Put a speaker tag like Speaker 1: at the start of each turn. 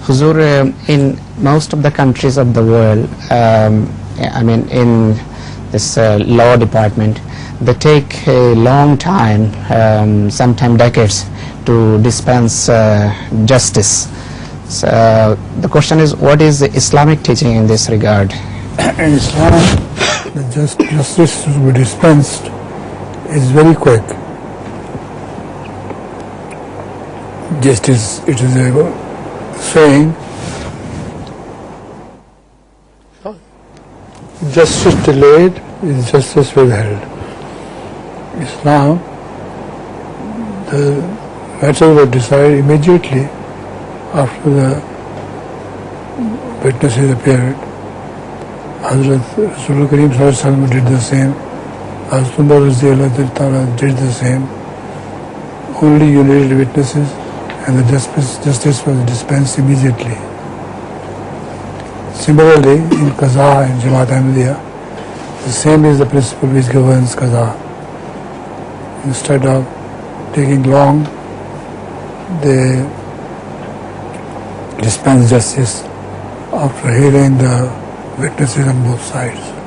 Speaker 1: Huzur, in most of the countries of the world, I mean in this law department, they take a long time, sometimes decades, to dispense justice. So the question is, what is the Islamic teaching in this regard?
Speaker 2: In Islam, the justice to be dispensed is very quick. Justice, it is a saying, justice delayed is justice withheld. Islam, the matters were decided immediately after the witnesses appeared. Hazrat Rasul Kareem did the same. Hazrat Umar did the same. Only you needed witnesses, and the justice was dispensed immediately. Similarly, in Qaza and Jamaat Ahmadiyya, the same is the principle which governs Qaza. Instead of taking long, they dispense justice after hearing the witnesses on both sides.